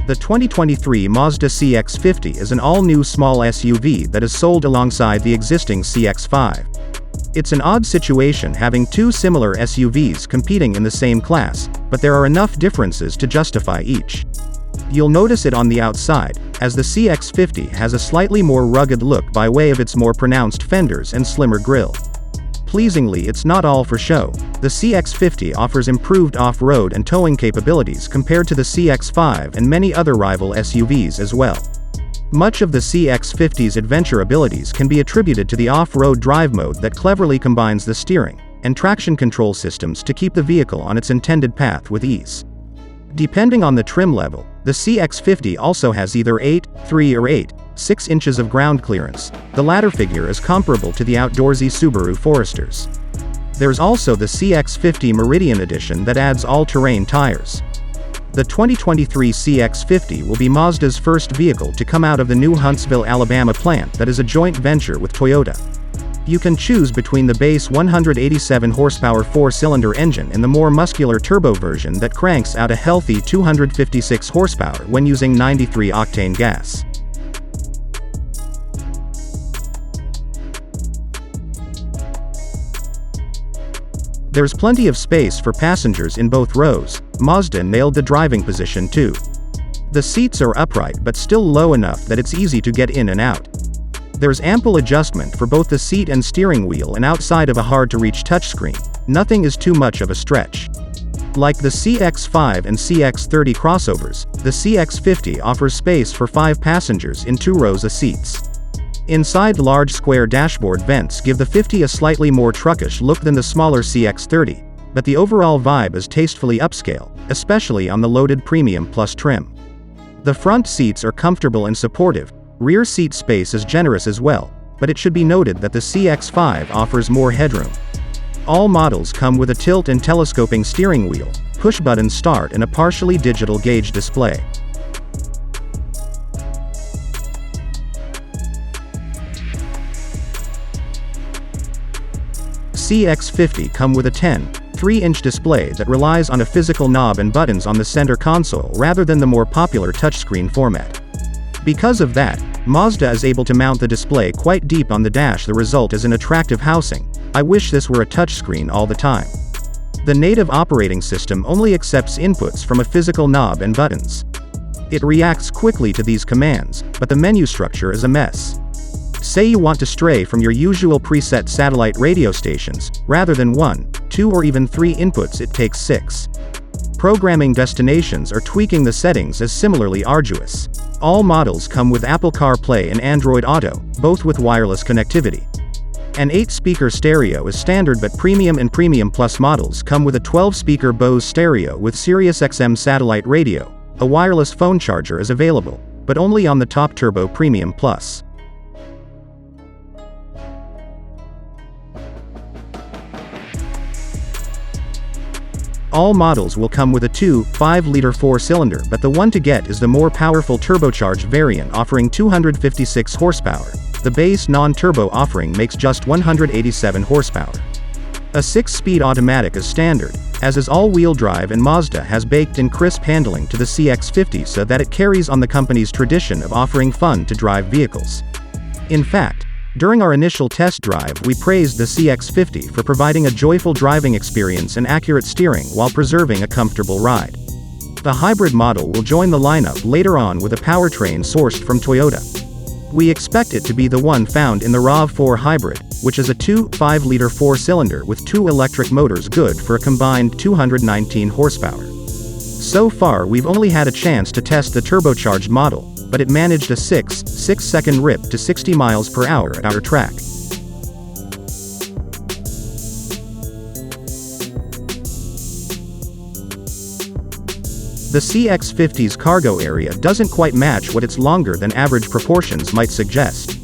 The 2023 Mazda CX-50 is an all-new small SUV that is sold alongside the existing CX-5. It's an odd situation having two similar SUVs competing in the same class, but there are enough differences to justify each. You'll notice it on the outside, as the CX-50 has a slightly more rugged look by way of its more pronounced fenders and slimmer grille. Pleasingly, it's not all for show. The CX-50 offers improved off-road and towing capabilities compared to the CX-5 and many other rival SUVs as well. Much of the CX-50's adventure abilities can be attributed to the off-road drive mode that cleverly combines the steering and traction control systems to keep the vehicle on its intended path with ease. Depending on the trim level, the CX-50 also has either 8, 3 or 8, 6 inches of ground clearance. The latter figure is comparable to the outdoorsy Subaru Foresters. There's also the CX-50 Meridian Edition that adds all-terrain tires. The 2023 CX-50 will be Mazda's first vehicle to come out of the new Huntsville, Alabama plant that is a joint venture with Toyota. You can choose between the base 187 horsepower 4-cylinder engine and the more muscular turbo version that cranks out a healthy 256 horsepower when using 93 octane gas. There's plenty of space for passengers in both rows. Mazda nailed the driving position too. The seats are upright but still low enough that it's easy to get in and out. There's ample adjustment for both the seat and steering wheel, and outside of a hard-to-reach touchscreen, nothing is too much of a stretch. Like the CX-5 and CX-30 crossovers, the CX-50 offers space for 5 passengers in 2 rows of seats. Inside, large square dashboard vents give the 50 a slightly more truckish look than the smaller CX-30, but the overall vibe is tastefully upscale, especially on the loaded Premium Plus trim. The front seats are comfortable and supportive. Rear seat space is generous as well, but it should be noted that the CX-5 offers more headroom. All models come with a tilt and telescoping steering wheel, push-button start and a partially digital gauge display. CX-50 come with a 10.3-inch display that relies on a physical knob and buttons on the center console rather than the more popular touchscreen format. Because of that, Mazda is able to mount the display quite deep on the dash. The result is an attractive housing. I wish this were a touchscreen all the time. The native operating system only accepts inputs from a physical knob and buttons. It reacts quickly to these commands, but the menu structure is a mess. Say you want to stray from your usual preset satellite radio stations, rather than 1, 2 or even 3 inputs it takes 6. Programming destinations or tweaking the settings is similarly arduous. All models come with Apple CarPlay and Android Auto, both with wireless connectivity. An 8-speaker stereo is standard, but Premium and Premium Plus models come with a 12-speaker Bose stereo with SiriusXM satellite radio. A wireless phone charger is available, but only on the top Turbo Premium Plus. All models will come with a 2.5-liter 4-cylinder, but the one to get is the more powerful turbocharged variant offering 256 horsepower. The base non-turbo offering makes just 187 horsepower. A 6-speed automatic is standard, as is all-wheel drive, and Mazda has baked in crisp handling to the CX-50 so that it carries on the company's tradition of offering fun-to-drive vehicles. In fact, during our initial test drive, we praised the CX-50 for providing a joyful driving experience and accurate steering while preserving a comfortable ride. The hybrid model will join the lineup later on with a powertrain sourced from Toyota. We expect it to be the one found in the RAV4 hybrid, which is a 2.5-liter 4-cylinder with 2 electric motors, good for a combined 219 horsepower. So far, we've only had a chance to test the turbocharged model, but it managed a 6-second rip to 60 miles per hour at our track. The CX-50's cargo area doesn't quite match what its longer than average proportions might suggest.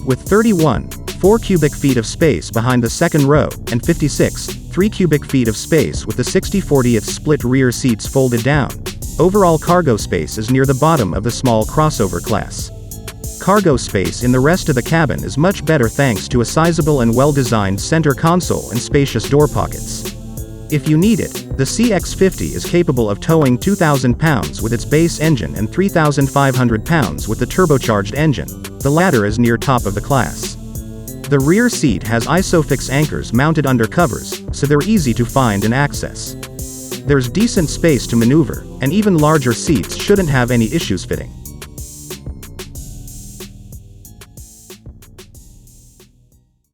With 31.4 cubic feet of space behind the second row, and 56.3 cubic feet of space with the 60/40 split rear seats folded down, overall cargo space is near the bottom of the small crossover class. Cargo space in the rest of the cabin is much better thanks to a sizable and well-designed center console and spacious door pockets. If you need it, the CX-50 is capable of towing 2,000 pounds with its base engine and 3,500 pounds with the turbocharged engine. The latter is near top of the class. The rear seat has ISOFIX anchors mounted under covers, so they're easy to find and access. There's decent space to maneuver, and even larger seats shouldn't have any issues fitting.